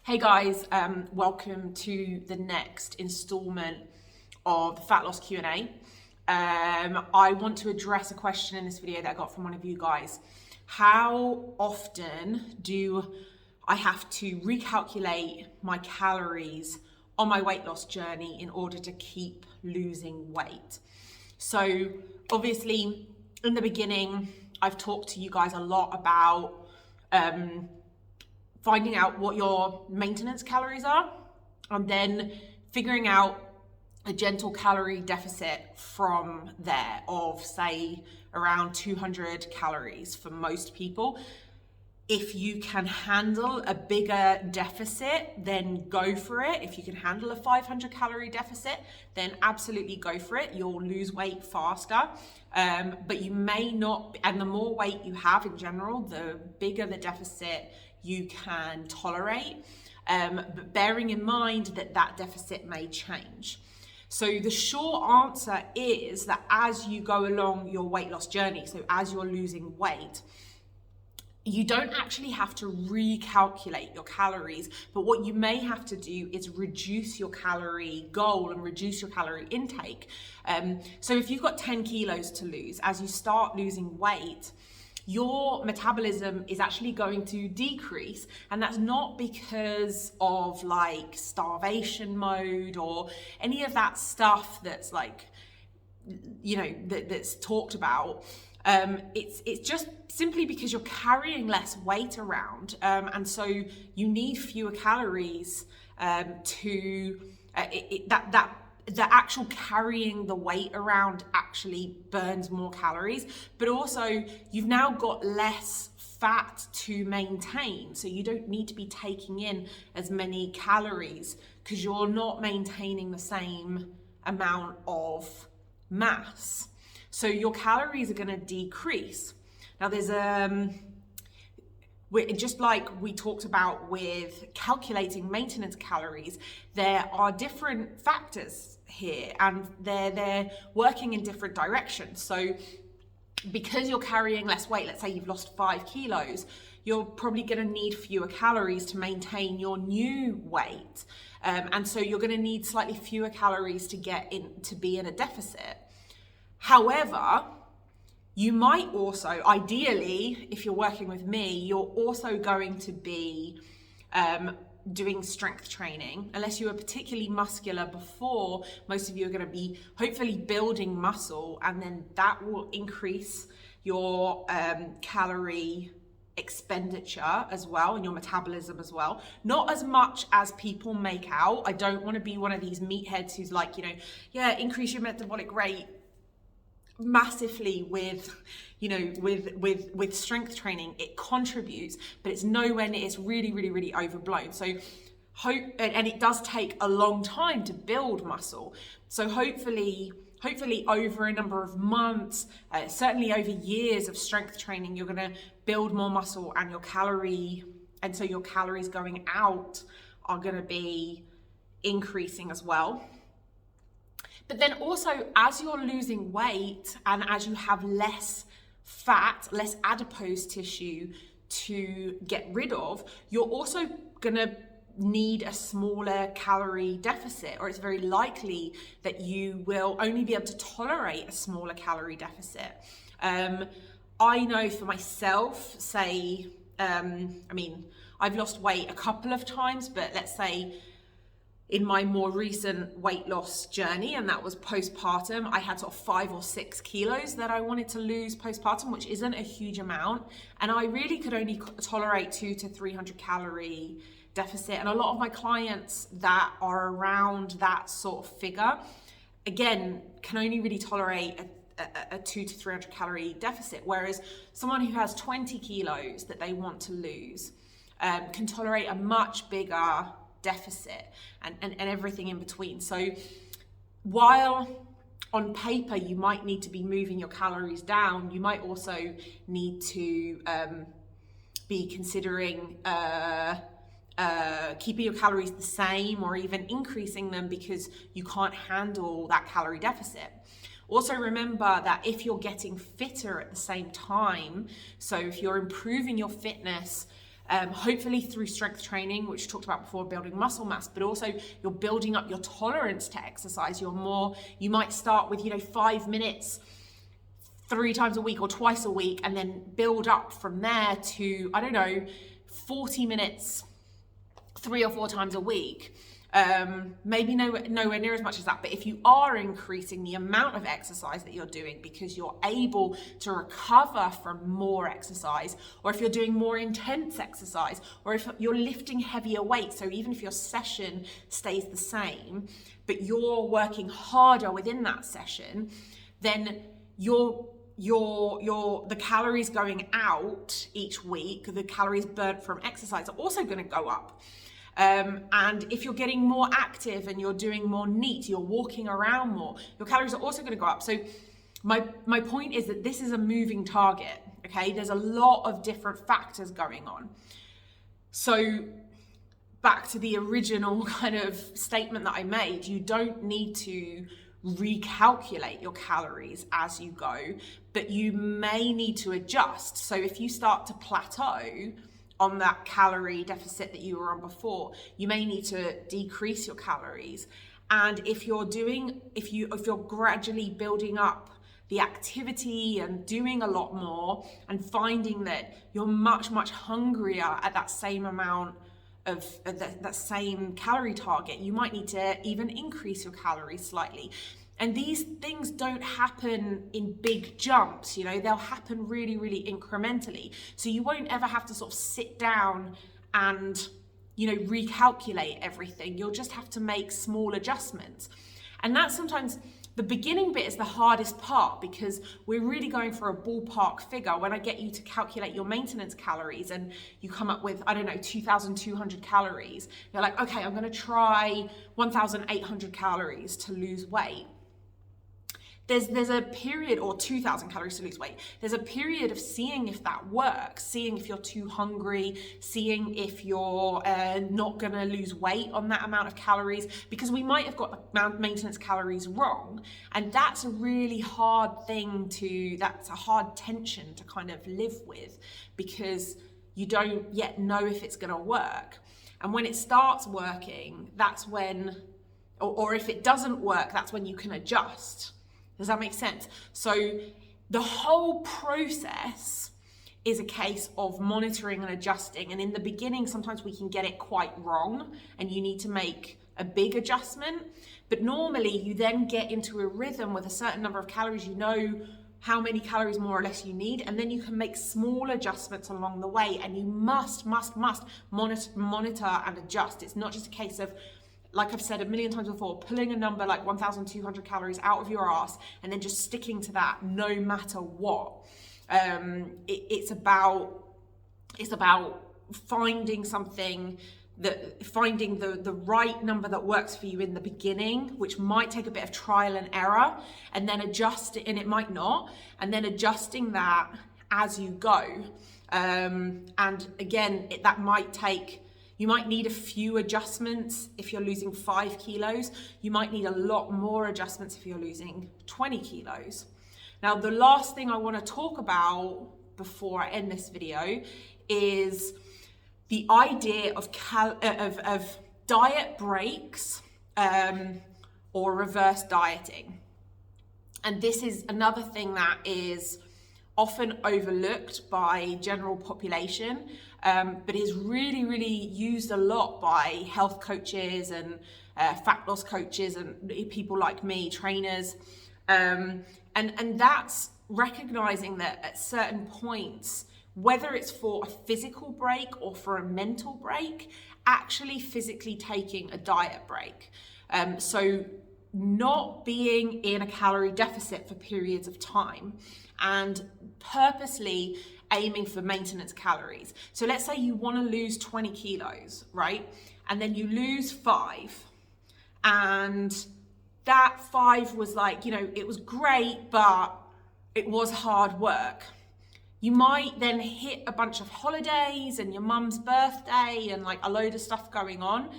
Hey guys, welcome to the next installment of the Fat Loss Q&A. I want to address a question in this video that I got from one of you guys. How often do I have to recalculate my calories on my weight loss journey in order to keep losing weight? So obviously in the beginning, I've talked to you guys a lot about finding out what your maintenance calories are and then figuring out a gentle calorie deficit from there of, say, around 200 calories for most people. If you can handle a bigger deficit, then go for it. If you can handle a 500 calorie deficit, then absolutely go for it. You'll lose weight faster, but you may not, and the more weight you have in general, the bigger the deficit you can tolerate, but bearing in mind that that deficit may change. So the short answer is that as you go along your weight loss journey, so as you're losing weight, you don't actually have to recalculate your calories, but what you may have to do is reduce your calorie goal and reduce your calorie intake. So if you've got 10 kilos to lose, as you start losing weight, your metabolism is actually going to decrease, and that's not because of like starvation mode or any of that stuff that's like, you know, that's talked about. It's just simply because you're carrying less weight around, and so you need fewer calories the actual carrying the weight around actually burns more calories, but also you've now got less fat to maintain, so you don't need to be taking in as many calories because you're not maintaining the same amount of mass. So your calories are going to decrease. Now there's just like we talked about with calculating maintenance calories, there are different factors here and they're working in different directions. So because you're carrying less weight, let's say you've lost 5 kilos, you're probably going to need fewer calories to maintain your new weight. And so you're going to need slightly fewer calories to get in to be in a deficit. However, you might also, ideally, if you're working with me, you're also going to be doing strength training. Unless you were particularly muscular before, most of you are going to be hopefully building muscle, and then that will increase your calorie expenditure as well and your metabolism as well. Not as much as people make out. I don't want to be one of these meatheads who's like, you know, yeah, increase your metabolic rate massively with, you know, with strength training. It contributes, but it's nowhere near, it's really overblown. So and it does take a long time to build muscle. So hopefully over a number of months, certainly over years of strength training, you're going to build more muscle, and so your calories going out are going to be increasing as well. But then also, as you're losing weight and as you have less fat, less adipose tissue to get rid of, you're also gonna need a smaller calorie deficit, or it's very likely that you will only be able to tolerate a smaller calorie deficit. I know for myself, say, I've lost weight a couple of times, but let's say in my more recent weight loss journey, and that was postpartum, I had sort of 5 or 6 kilos that I wanted to lose postpartum, which isn't a huge amount. And I really could only tolerate 200 to 300 calorie deficit. And a lot of my clients that are around that sort of figure, again, can only really tolerate a 200 to 300 calorie deficit. Whereas someone who has 20 kilos that they want to lose can tolerate a much bigger deficit and everything in between. So while on paper you might need to be moving your calories down, you might also need to be considering keeping your calories the same or even increasing them because you can't handle that calorie deficit. Also remember that if you're getting fitter at the same time, so if you're improving your fitness hopefully through strength training, which we talked about before, building muscle mass, but also you're building up your tolerance to exercise. You might start with, 5 minutes 3 times a week or twice a week, and then build up from there to, 40 minutes 3 or 4 times a week. Maybe nowhere near as much as that, but if you are increasing the amount of exercise that you're doing because you're able to recover from more exercise, or if you're doing more intense exercise, or if you're lifting heavier weights, so even if your session stays the same, but you're working harder within that session, then the calories going out each week, the calories burnt from exercise are also going to go up. And if you're getting more active and you're doing more NEAT, you're walking around more, your calories are also going to go up. So my point is that this is a moving target, okay? There's a lot of different factors going on. So back to the original kind of statement that I made, you don't need to recalculate your calories as you go, but you may need to adjust. So if you start to plateau on that calorie deficit that you were on before, you may need to decrease your calories. And if you're gradually building up the activity and doing a lot more and finding that you're much, much hungrier at that same amount of that same calorie target, you might need to even increase your calories slightly. And these things don't happen in big jumps, they'll happen really, really incrementally. So you won't ever have to sort of sit down and, recalculate everything. You'll just have to make small adjustments. And that's sometimes the beginning bit is the hardest part, because we're really going for a ballpark figure. When I get you to calculate your maintenance calories and you come up with, 2,200 calories, you're like, okay, I'm going to try 1,800 calories to lose weight. There's a period, or 2,000 calories to lose weight. There's a period of seeing if that works, seeing if you're too hungry, seeing if you're not gonna lose weight on that amount of calories, because we might have got the maintenance calories wrong. And that's a really hard that's a hard tension to kind of live with, because you don't yet know if it's gonna work. And when it starts working, that's when, or if it doesn't work, that's when you can adjust. Does that make sense? So the whole process is a case of monitoring and adjusting. And in the beginning, sometimes we can get it quite wrong and you need to make a big adjustment. But normally you then get into a rhythm with a certain number of calories. You know how many calories more or less you need, and then you can make small adjustments along the way. And you must monitor and adjust. It's not just a case of, like I've said a million times before, pulling a number like 1,200 calories out of your ass and then just sticking to that no matter what. It's about finding something finding the right number that works for you in the beginning, which might take a bit of trial and error, and then adjust it, and it might not, and then adjusting that as you go. And again, you might need a few adjustments if you're losing 5 kilos. You might need a lot more adjustments if you're losing 20 kilos. Now, the last thing I want to talk about before I end this video is the idea of diet breaks or reverse dieting. And this is another thing that is often overlooked by general population, but is really, really used a lot by health coaches and fat loss coaches and people like me, trainers. And that's recognizing that at certain points, whether it's for a physical break or for a mental break, actually physically taking a diet break. So not being in a calorie deficit for periods of time and purposely aiming for maintenance calories. So let's say you want to lose 20 kilos, right? And then you lose 5, and that 5 was like, it was great, but it was hard work. You might then hit a bunch of holidays and your mum's birthday and like a load of stuff going on,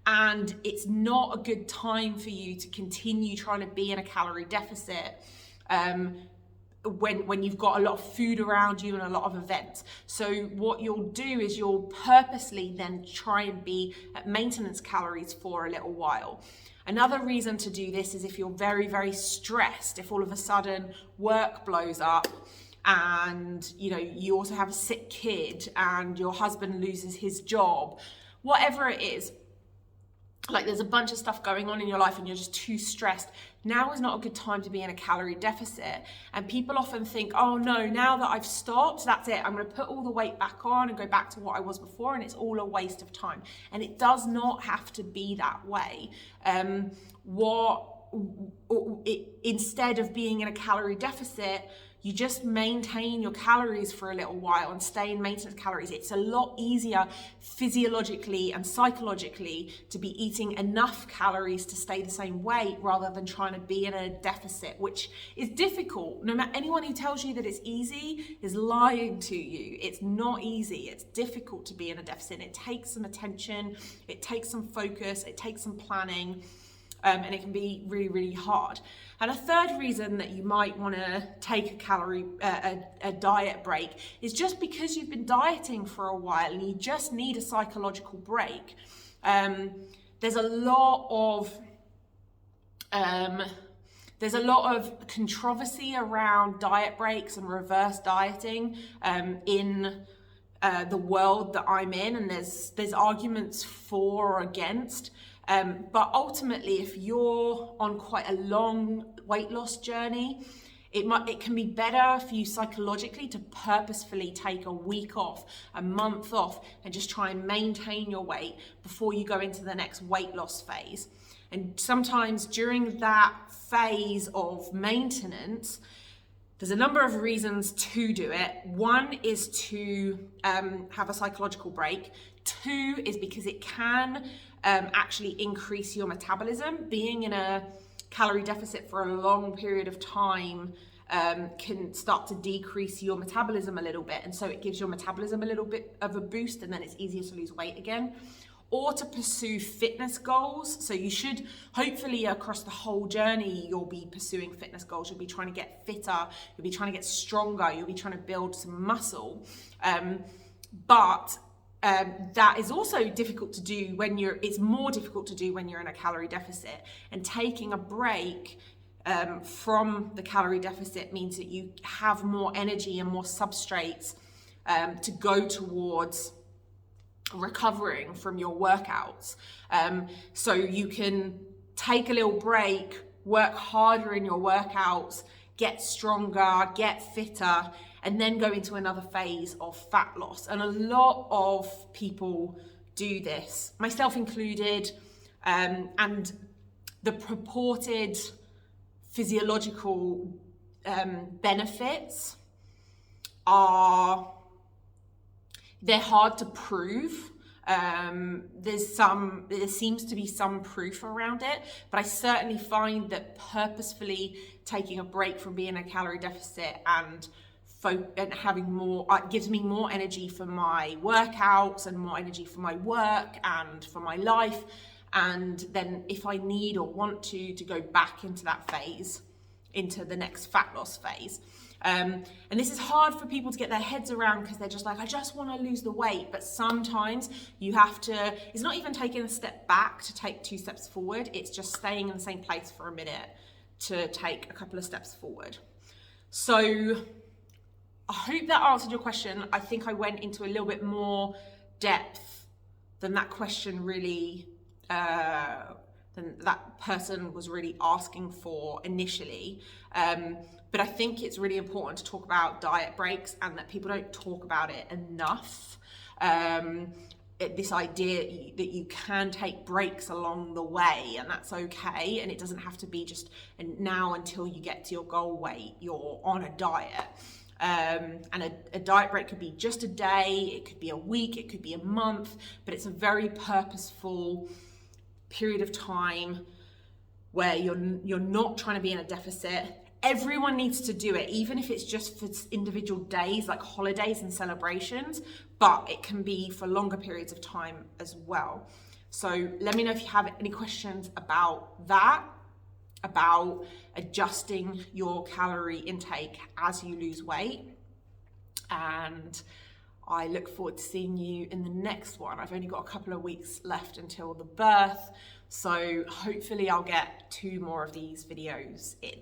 and it's not a good time for you to continue trying to be in a calorie deficit when you've got a lot of food around you and a lot of events. So what you'll do is you'll purposely then try and be at maintenance calories for a little while. Another reason to do this is if you're very, very stressed, if all of a sudden work blows up and you also have a sick kid and your husband loses his job, whatever it is, like there's a bunch of stuff going on in your life and you're just too stressed, now is not a good time to be in a calorie deficit. And people often think, oh no, now that I've stopped, that's it, I'm going to put all the weight back on and go back to what I was before, and it's all a waste of time. And it does not have to be that way. Instead of being in a calorie deficit, you just maintain your calories for a little while and stay in maintenance calories. It's a lot easier physiologically and psychologically to be eating enough calories to stay the same weight rather than trying to be in a deficit, which is difficult. No matter, anyone who tells you that it's easy is lying to you. It's not easy. It's difficult to be in a deficit. It takes some attention, it takes some focus, it takes some planning. And it can be really, really hard. And a third reason that you might want to take a diet break is just because you've been dieting for a while and you just need a psychological break. There's a lot of controversy around diet breaks and reverse dieting in the world that I'm in, and there's arguments for or against. But ultimately, if you're on quite a long weight loss journey, it can be better for you psychologically to purposefully take a week off, a month off, and just try and maintain your weight before you go into the next weight loss phase. And sometimes during that phase of maintenance, there's a number of reasons to do it. One is to have a psychological break. Two is because it can actually increase your metabolism. Being in a calorie deficit for a long period of time can start to decrease your metabolism a little bit, and so it gives your metabolism a little bit of a boost, and then it's easier to lose weight again. Or to pursue fitness goals. So you should, hopefully across the whole journey, you'll be pursuing fitness goals. You'll be trying to get fitter, you'll be trying to get stronger, you'll be trying to build some muscle. But that is also difficult to do it's more difficult to do when you're in a calorie deficit. And taking a break from the calorie deficit means that you have more energy and more substrates to go towards recovering from your workouts. So you can take a little break, work harder in your workouts, get stronger, get fitter, and then go into another phase of fat loss. And a lot of people do this, myself included, and the purported physiological benefits they're hard to prove. There seems to be some proof around it, but I certainly find that purposefully taking a break from being in a calorie deficit and having more gives me more energy for my workouts and more energy for my work and for my life. And then if I need or want to go back into that phase, into the next fat loss phase. And this is hard for people to get their heads around because they're just like, I just want to lose the weight. But sometimes you have to, it's not even taking a step back to take 2 steps forward. It's just staying in the same place for a minute to take a couple of steps forward. So I hope that answered your question. I think I went into a little bit more depth than that question really, than that person was really asking for initially. But I think it's really important to talk about diet breaks and that people don't talk about it enough. This idea that you can take breaks along the way and that's okay. And it doesn't have to be just now until you get to your goal weight, you're on a diet. And a diet break could be just a day, it could be a week, it could be a month, but it's a very purposeful period of time where you're not trying to be in a deficit. Everyone needs to do it, even if it's just for individual days like holidays and celebrations, but it can be for longer periods of time as well. So let me know if you have any questions about that. about adjusting your calorie intake as you lose weight. And I look forward to seeing you in the next one. I've only got a couple of weeks left until the birth, so hopefully I'll get 2 more of these videos in.